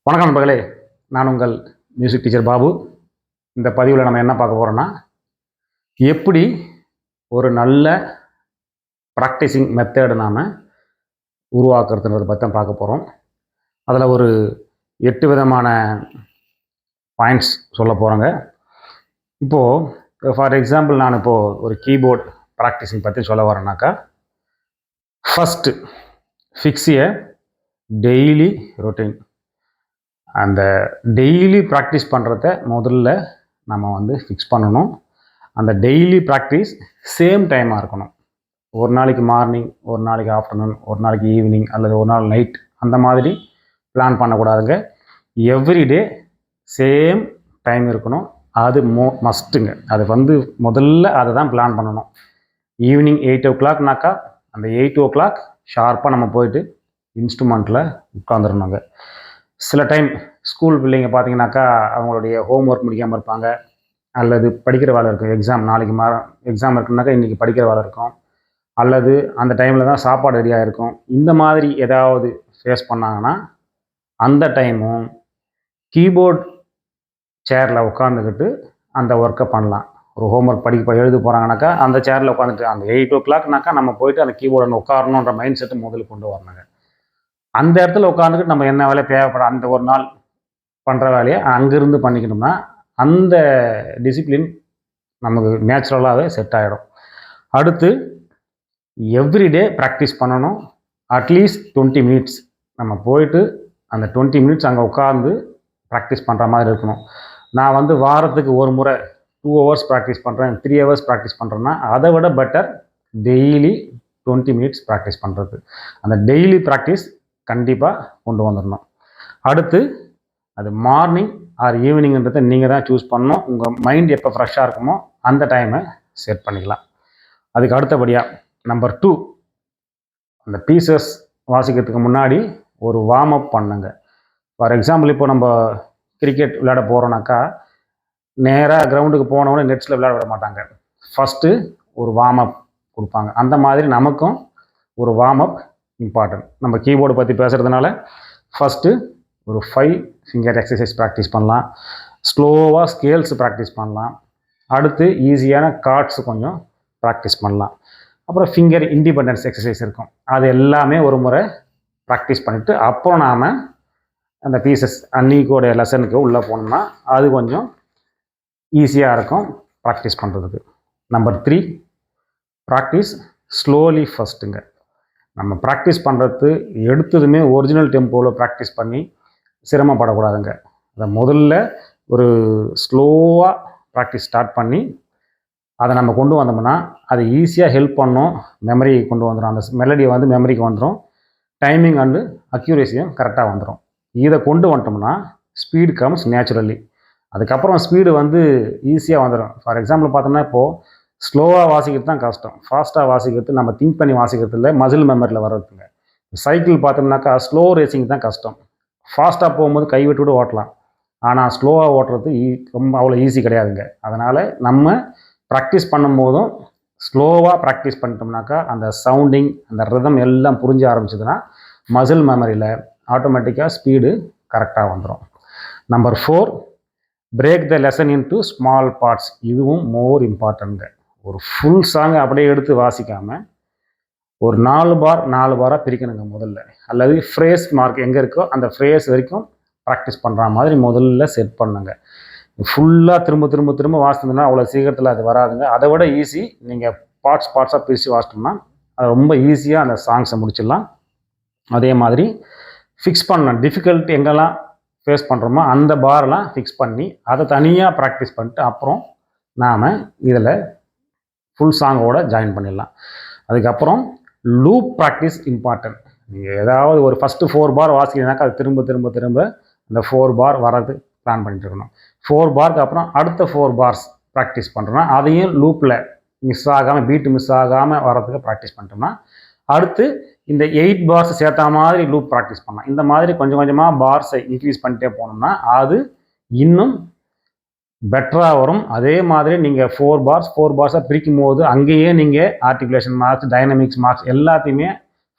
வணக்கம் நண்பர்களே, நான் உங்கள் மியூசிக் டீச்சர் பாபு. இந்த பதிவில் நம்ம என்ன பார்க்க போகிறோன்னா, எப்படி ஒரு நல்ல ப்ராக்டிஸிங் மெத்தேடு நாம் உருவாக்குறதுன்றதை பற்றி தான் பார்க்க போகிறோம். அதில் ஒரு 8 விதமான பாயிண்ட்ஸ் சொல்ல போகிறோங்க. இப்போது ஃபார் எக்ஸாம்பிள் நான் இப்போது ஒரு கீபோர்ட் ப்ராக்டிஸிங் பற்றி சொல்ல வரேன்னாக்கா, ஃபஸ்ட்டு ஃபிக்ஸ் எ டெய்லி ரொட்டீன். அந்த டெய்லி ப்ராக்டிஸ் பண்ணுறத முதல்ல நம்ம ஃபிக்ஸ் பண்ணணும். அந்த டெய்லி ப்ராக்டிஸ் சேம் டைமாக இருக்கணும். ஒரு நாளைக்கு மார்னிங், ஒரு நாளைக்கு ஆஃப்டர்நூன், ஒரு நாளைக்கு ஈவினிங் அல்லது ஒரு நாள் நைட், அந்த மாதிரி பிளான் பண்ணக்கூடாதுங்க. எவ்ரிடே சேம் டைம் இருக்கணும். அது மஸ்ட்டுங்க. அது முதல்ல அதை தான் பிளான் பண்ணணும். ஈவினிங் 8 o'clockனாக்கா அந்த 8 o'clock ஷார்ப்பாக நம்ம போயிட்டு இன்ஸ்ட்ருமெண்ட்டில் உட்காந்துடணுங்க. சில டைம் ஸ்கூல் பிள்ளைங்க பார்த்தீங்கன்னாக்கா அவங்களுடைய ஹோம் ஒர்க் முடிக்காமல் இருப்பாங்க, அல்லது படிக்கிற வேலை இருக்கும். நாளைக்கு எக்ஸாம் இருக்குனாக்கா இன்றைக்கி படிக்கிற வேலை இருக்கும், அல்லது அந்த டைமில் தான் சாப்பாடு ரெடியாக இருக்கும். இந்த மாதிரி ஏதாவது ஃபேஸ் பண்ணாங்கன்னா அந்த டைமும் கீபோர்ட் சேரில் உட்காந்துக்கிட்டு அந்த ஒர்க்கை பண்ணலாம். ஒரு ஹோம் ஒர்க் எழுத போகிறாங்கனாக்கா அந்த சேரில் உட்காந்துட்டு அந்த 8 o'clockனாக்கா நம்ம போயிட்டு அந்த கீபோர்டில் உட்காரணுன்ற மைண்ட் செட்டை முதல்ல கொண்டு வரணுங்க. அந்த இடத்துல உட்காந்துக்கிட்டு நம்ம என்ன வேலை தேவைப்பட அந்த ஒரு நாள் பண்ணுற வேலையை அங்கேருந்து பண்ணிக்கணும்னா அந்த டிசிப்ளின் நமக்கு நேச்சுரலாகவே செட் ஆகிடும். அடுத்து எவ்ரிடே ப்ராக்டிஸ் பண்ணணும். அட்லீஸ்ட் 20 minutes நம்ம போயிட்டு அந்த 20 minutes அங்கே உட்காந்து ப்ராக்டிஸ் பண்ணுற மாதிரி இருக்கணும். நான் வாரத்துக்கு ஒரு முறை 2 hours ப்ராக்டிஸ் பண்ணுறேன், 3 hours ப்ராக்டிஸ் பண்ணுறேன்னா அதை விட பெட்டர் டெய்லி 20 minutes ப்ராக்டிஸ் பண்ணுறது. அந்த டெய்லி ப்ராக்டிஸ் கண்டிப்பாக கொண்டு வந்துடணும். அடுத்து அது மார்னிங் ஆர் ஈவினிங்ன்றதை நீங்கள் தான் சூஸ் பண்ணணும். உங்கள் மைண்ட் எப்போ ஃப்ரெஷ்ஷாக இருக்குமோ அந்த டைமை செட் பண்ணிக்கலாம். அதுக்கு அடுத்தபடியாக நம்பர் 2, அந்த பீசஸ் வாசிக்கிறதுக்கு முன்னாடி ஒரு வார்ம் அப் பண்ணுங்க. ஃபார் எக்ஸாம்பிள் இப்போ நம்ம கிரிக்கெட் விளையாட போகிறோன்னாக்கா நேராக கிரவுண்டுக்கு போனவொடனே நெட்ஸில் விளையாட விட மாட்டாங்க. ஃபஸ்ட்டு ஒரு வார்ம் அப் கொடுப்பாங்க. அந்த மாதிரி நமக்கும் ஒரு வார்ம் அப் இம்பார்ட்டன்ட். நம்ம கீபோர்டு பற்றி பேசுகிறதுனால ஃபஸ்ட்டு ஒரு 5 ஃபிங்கர் எக்ஸசைஸ் ப்ராக்டிஸ் பண்ணலாம். ஸ்லோவாக ஸ்கேல்ஸ் ப்ராக்டிஸ் பண்ணலாம். அடுத்து ஈஸியான கார்ட்ஸ் கொஞ்சம் ப்ராக்டிஸ் பண்ணலாம். அப்புறம் ஃபிங்கர் இண்டிபெண்டன்ஸ் எக்ஸசைஸ் இருக்கும். அது எல்லாமே ஒரு முறை ப்ராக்டிஸ் பண்ணிவிட்டு அப்புறம் நாம் அந்த பீசஸ் அன்னைக்கோடைய லெசனுக்கு உள்ளே போனோம்னா அது கொஞ்சம் ஈஸியாக இருக்கும் ப்ராக்டிஸ் பண்ணுறதுக்கு. நம்பர் 3, ப்ராக்டிஸ் ஸ்லோலி ஃபஸ்ட்டுங்க. நம்ம ப்ராக்டிஸ் பண்ணுறது எடுத்ததுமே ஒரிஜினல் டெம்போவில் ப்ராக்டிஸ் பண்ணி சிரமப்படக்கூடாதுங்க. அதை முதல்ல ஒரு ஸ்லோவாக ப்ராக்டிஸ் ஸ்டார்ட் பண்ணி அதை நம்ம கொண்டு வந்தோம்னா அது ஈஸியாக ஹெல்ப் பண்ணும். மெமரி கொண்டு வந்துடும். அந்த மெலடியை மெமரிக்கு வந்துடும். டைமிங் அண்டு அக்யூரேசியும் கரெக்டாக வந்துடும். இதை கொண்டு வந்துட்டோம்னா ஸ்பீடு கம்ஸ் நேச்சுரலி. அதுக்கப்புறம் ஸ்பீடு ஈஸியாக வந்துடும். ஃபார் எக்ஸாம்பிள் பார்த்தோம்னா இப்போது ஸ்லோவாக வாசிக்கிறது தான் கஷ்டம். ஃபாஸ்ட்டாக வாசிக்கிறது நம்ம திங்க் பண்ணி வாசிக்கிறது இல்லை, மசில் மெமரியில் வர்றதுங்க. சைக்கிள் பார்த்தோம்னாக்கா ஸ்லோ ரேசிங் தான் கஷ்டம். ஃபாஸ்ட்டாக போகும்போது கைவிட்டு கூட ஓட்டலாம். ஆனால் ஸ்லோவாக ஓட்டுறது ரொம்ப அவ்வளோ ஈஸி கிடையாதுங்க. அதனால் நம்ம ப்ராக்டிஸ் பண்ணும்போதும் ஸ்லோவாக ப்ராக்டிஸ் பண்ணிட்டோம்னாக்கா அந்த சவுண்டிங், அந்த ரிதம் எல்லாம் புரிஞ்ச ஆரம்பிச்சதுன்னா மசில் மெமரியில் ஆட்டோமேட்டிக்காக ஸ்பீடு கரெக்டாக வந்துடும். Number 4, break the lesson into small parts. இதுவும் மோர் இம்பார்ட்டன்ட்ங்க. ஒரு ஃபுல் சாங்கை அப்படியே எடுத்து வாசிக்காமல் ஒரு 4 பாராக பிரிக்கணுங்க முதல்ல. அல்லது ஃப்ரேஸ் மார்க் எங்கே இருக்கோ அந்த ஃப்ரேஸ் வரைக்கும் ப்ராக்டிஸ் பண்ணுற மாதிரி முதல்ல செட் பண்ணுங்க. ஃபுல்லாக திரும்ப வாசித்தோம்னா அவ்வளோ சீக்கிரத்தில் அது வராதுங்க. அதை விட ஈஸி நீங்கள் பார்ட்ஸாக பிரித்து வாசிட்டோம்னா அது ரொம்ப ஈஸியாக அந்த சாங்ஸை முடிச்சிடலாம். அதே மாதிரி ஃபிக்ஸ் பண்ணலாம். டிஃபிகல்ட் எங்கெல்லாம் ஃபேஸ் பண்ணுறோமோ அந்த பாரெலாம் ஃபிக்ஸ் பண்ணி அதை தனியாக ப்ராக்டிஸ் பண்ணிட்டு அப்புறம் நாம் இதில் ஃபுல் சாங்கோடு ஜாயின் பண்ணிடலாம். அதுக்கப்புறம் லூப் ப்ராக்டிஸ் இம்பார்ட்டன்ட். நீங்கள் ஏதாவது ஒரு ஃபஸ்ட்டு 4 பார் வாசிக்கிறீங்கனாக்கா அது திரும்ப அந்த 4 பார் வர்றது பிளான் பண்ணிட்டு இருக்கணும். 4 பாருக்கு அப்புறம் அடுத்த 4 பார்ஸ் ப்ராக்டிஸ் பண்ணுறோன்னா அதையும் லூப்பில் மிஸ் ஆகாமல், பீட்டு மிஸ் ஆகாமல் வர்றதுக்கு ப்ராக்டிஸ் பண்ணிட்டோம்னா அடுத்து இந்த 8 பார்ஸ் சேர்த்த மாதிரி லூப் ப்ராக்டிஸ் பண்ணலாம். இந்த மாதிரி கொஞ்சம் கொஞ்சமாக பார்ஸை இன்க்ரீஸ் பண்ணிட்டே போனோம்னா அது இன்னும் பெட்டராக வரும். அதே மாதிரி நீங்கள் 4 பார்ஸாக பிரிக்கும் போது அங்கேயே நீங்கள் ஆர்டிகுலேஷன் மார்க்ஸ், டைனமிக்ஸ் மார்க்ஸ் எல்லாத்தையுமே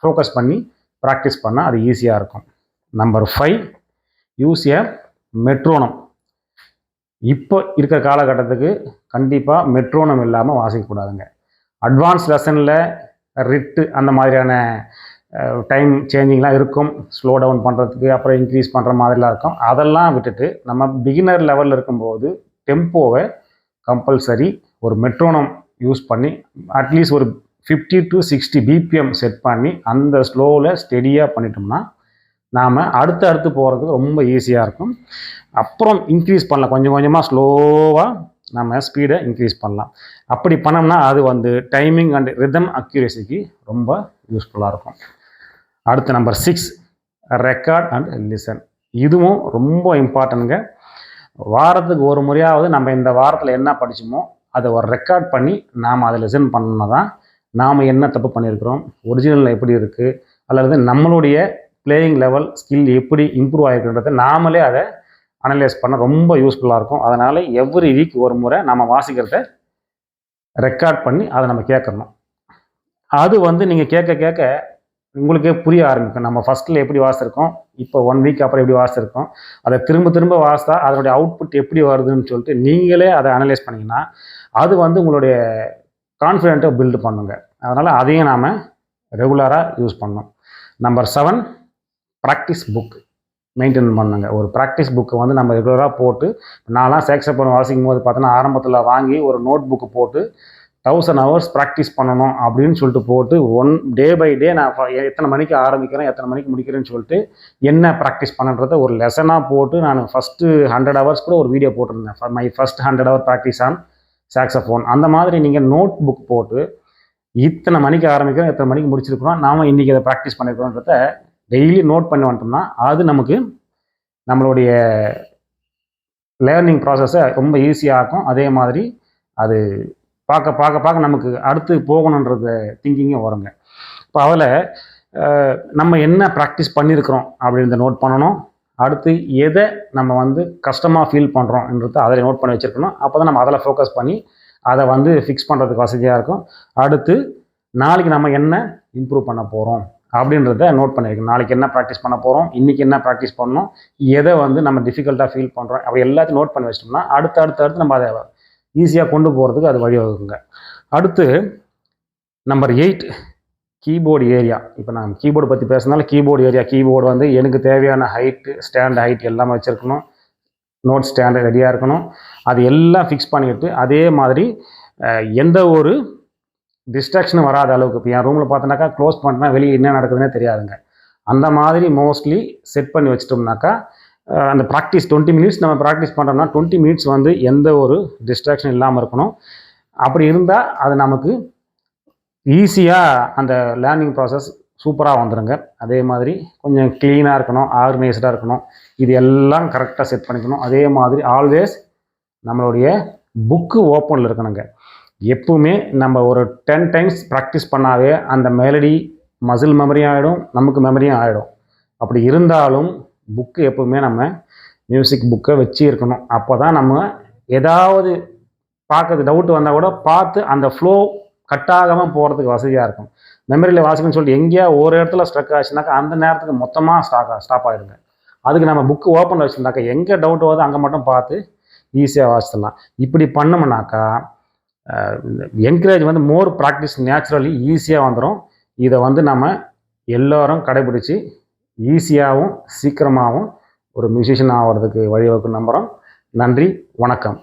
ஃபோக்கஸ் பண்ணி ப்ராக்டிஸ் பண்ணால் அது ஈஸியாக இருக்கும். நம்பர் 5, யூஸ் ஏ மெட்ரோனம். இப்போ இருக்கிற காலகட்டத்துக்கு கண்டிப்பாக மெட்ரோனம் இல்லாமல் வாசிக்கக்கூடாதுங்க. அட்வான்ஸ் லெசனில் ரிட்டு அந்த மாதிரியான டைம் சேஞ்சிங்லாம் இருக்கும், ஸ்லோ டவுன் பண்ணுறதுக்கு, அப்புறம் இன்க்ரீஸ் பண்ணுற மாதிரிலாம் இருக்கும். அதெல்லாம் விட்டுட்டு நம்ம பிகினர் லெவலில் இருக்கும்போது டெம்போவை கம்பல்சரி ஒரு மெட்ரோனம் யூஸ் பண்ணி அட்லீஸ்ட் ஒரு 50 to 60 பிபிஎம் செட் பண்ணி அந்த ஸ்லோவில் ஸ்டெடியாக பண்ணிட்டோம்னா நாம் அடுத்து போகிறதுக்கு ரொம்ப ஈஸியாக இருக்கும். அப்புறம் இன்க்ரீஸ் பண்ணலாம், கொஞ்சம் கொஞ்சமாக ஸ்லோவாக நம்ம ஸ்பீடை இன்க்ரீஸ் பண்ணலாம். அப்படி பண்ணோம்னா அது வந்து டைமிங் அண்ட் ரிதம் அக்யூரேசிக்கு ரொம்ப யூஸ்ஃபுல்லாக இருக்கும். அடுத்து நம்பர் 6, ரெக்கார்ட் அண்ட் லிசன். இதுவும் ரொம்ப இம்பார்ட்டன்ட்ங்க. வாரத்துக்கு ஒரு முறையாவது நம்ம இந்த வாரத்தில் என்ன படித்தோமோ அதை ஒரு ரெக்கார்ட் பண்ணி நாம் அதை லிசன் பண்ணோன்னா தான் நாம் என்ன தப்பு பண்ணியிருக்கிறோம், ஒரிஜினல் எப்படி இருக்குது, அல்லது நம்மளுடைய பிளேயிங் லெவல் ஸ்கில் எப்படி இம்ப்ரூவ் ஆகிருக்குன்றதை நாமளே அதை அனலைஸ் பண்ண ரொம்ப யூஸ்ஃபுல்லாக இருக்கும். அதனால் எவ்ரி வீக் ஒரு முறை நம்ம வாசிக்கிறத ரெக்கார்ட் பண்ணி அதை நம்ம கேட்கணும். அது வந்து நீங்கள் கேட்க உங்களுக்கே புரிய ஆரம்பிக்கும். நம்ம ஃபஸ்ட்டில் எப்படி வாசிச்சிருக்கோம், இப்போ 1 வீக் அப்புறம் எப்படி வாசிச்சிருக்கோம், அதை திரும்ப வாசித்தா அதனுடைய அவுட்புட் எப்படி வருதுன்னு சொல்லிட்டு நீங்களே அதை அனலைஸ் பண்ணிங்கன்னா அது வந்து உங்களுடைய கான்ஃபிடென்ட்டை பில்டு பண்ணுங்க. அதனால் அதையும் நாம் ரெகுலராக யூஸ் பண்ணணும். நம்பர் 7, ப்ராக்டிஸ் புக் மெயின்டைன் பண்ணுங்க. ஒரு ப்ராக்டிஸ் புக்கை வந்து நம்ம ரெகுலராக போட்டு, நான்லாம் சேக்ஸோஃபோன் வாசிக்கும் போது பார்த்தோன்னா ஆரம்பத்தில் வாங்கி ஒரு நோட் புக்கு போட்டு 1000 hours ப்ராக்டிஸ் பண்ணணும் அப்படின்னு சொல்லிட்டு போட்டு டே பை டே நான் எத்தனை மணிக்கு ஆரம்பிக்கிறேன், எத்தனை மணிக்கு முடிக்கிறேன்னு சொல்லிட்டு என்ன ப்ராக்டிஸ் பண்ணுறத ஒரு லெசனாக போட்டு நான் ஃபஸ்ட்டு 100 hours கூட ஒரு வீடியோ போட்டிருந்தேன், my first 100 hour practice on saxophone. அந்த மாதிரி நீங்கள் நோட் புக் போட்டு இத்தனை மணிக்கு ஆரம்பிக்கிறோம், எத்தனை மணிக்கு முடிச்சிருக்கிறோம், நாம் இன்றைக்கி அதை ப்ராக்டிஸ் பண்ணியிருக்கிறோன்றத டெய்லி நோட் பண்ணி வந்துட்டோம்னா அது நமக்கு நம்மளுடைய லேர்னிங் ப்ராசஸை ரொம்ப ஈஸியாகும். அதே மாதிரி அது பார்க்க நமக்கு அடுத்து போகணுன்றத திங்கிங்கும் வருங்க. இப்போ அதில் நம்ம என்ன ப்ராக்டிஸ் பண்ணியிருக்கிறோம் அப்படின்றத நோட் பண்ணணும். அடுத்து எதை நம்ம வந்து கஷ்டமாக ஃபீல் பண்ணுறோம்ன்றத அதில் நோட் பண்ணி வச்சுருக்கணும். அப்போ தான் நம்ம அதில் ஃபோக்கஸ் பண்ணி அதை வந்து ஃபிக்ஸ் பண்ணுறதுக்கு வசதியாக இருக்கும். அடுத்து நாளைக்கு நம்ம என்ன இம்ப்ரூவ் பண்ண போகிறோம் அப்படின்றத நோட் பண்ணி வைக்கணும். நாளைக்கு என்ன ப்ராக்டிஸ் பண்ண போகிறோம், இன்றைக்கி என்ன ப்ராக்டிஸ் பண்ணணும், எதை வந்து நம்ம டிஃபிகல்ட்டாக ஃபீல் பண்ணுறோம், அப்படி எல்லாத்தையும் நோட் பண்ணி வச்சிட்டோம்னா அடுத்து நம்ம அதை ஈஸியாக கொண்டு போகிறதுக்கு அது வழிவகுக்குங்க. அடுத்து நம்பர் 8, கீபோர்டு ஏரியா. இப்போ நான் கீபோர்டு பற்றி பேசுனாலும் கீபோர்டு வந்து எனக்கு தேவையான ஹைட்டு, ஸ்டாண்ட் ஹைட் எல்லாமே வச்சுருக்கணும், நோட் ஸ்டாண்டு ரெடியாக இருக்கணும். அது எல்லாம் ஃபிக்ஸ் பண்ணிவிட்டு அதே மாதிரி எந்த ஒரு டிஸ்ட்ராக்ஷனும் வராத அளவுக்கு, இப்போ என் ரூமில் பார்த்தோன்னாக்கா க்ளோஸ் பண்ணிட்டா வெளியே என்ன நடக்குதுன்னே தெரியாதுங்க. அந்த மாதிரி மோஸ்ட்லி செட் பண்ணி வச்சிட்டோம்னாக்கா அந்த ப்ராக்டிஸ் 20 minutes நம்ம ப்ராக்டிஸ் பண்ணுறோம்னா 20 minutes வந்து எந்த ஒரு டிஸ்ட்ராக்ஷன் இல்லாமல் இருக்கணும். அப்படி இருந்தால் அது நமக்கு ஈஸியாக அந்த லேர்னிங் ப்ராசஸ் சூப்பராக வந்துடுங்க. அதே மாதிரி கொஞ்சம் க்ளீனாக இருக்கணும், ஆர்கனைஸ்டாக இருக்கணும், இது எல்லாம் கரெக்டாக செட் பண்ணிக்கணும். அதே மாதிரி ஆல்வேஸ் நம்மளுடைய புக்கு ஓப்பனில் இருக்கணுங்க. எப்பவுமே நம்ம ஒரு 10 times ப்ராக்டிஸ் பண்ணாவே அந்த மெலடி மசில் மெமரியும் ஆகிடும், நமக்கு மெமரியும் ஆகிடும். அப்படி இருந்தாலும் புக்கு எப்பவுமே நம்ம மியூசிக் புக்கை வச்சு இருக்கணும். அப்போ தான் நம்ம ஏதாவது பார்க்கறது டவுட் வந்தால் கூட பார்த்து அந்த ஃப்ளோ கட் ஆகாமல் போகிறதுக்கு வசதியாக இருக்கும். மெமரியில் வாசிக்கணும்னு சொல்லிட்டு எங்கேயா ஒரு இடத்துல ஸ்ட்ரக் ஆச்சுனாக்கா அந்த நேரத்துக்கு மொத்தமாக ஸ்டாப் ஆகிடுங்க. அதுக்கு நம்ம புக்கு ஓப்பனில் வச்சுருந்தாக்கா எங்கே டவுட் வருதோ அங்கே மட்டும் பார்த்து ஈஸியாக வாசிச்சிடலாம். இப்படி பண்ணோம்னாக்கா என்கரேஜ் வந்து மோர் ப்ராக்டிஸ் நேச்சுரலி ஈஸியாக வந்துடும். இதை வந்து நம்ம எல்லோரும் கடைபிடிச்சி ஈஸியாகவும் சீக்கிரமாகவும் ஒரு மியூசிஷியன் ஆகிறதுக்கு வழிவகுக்கும் நம்புகிறோம். நன்றி, வணக்கம்.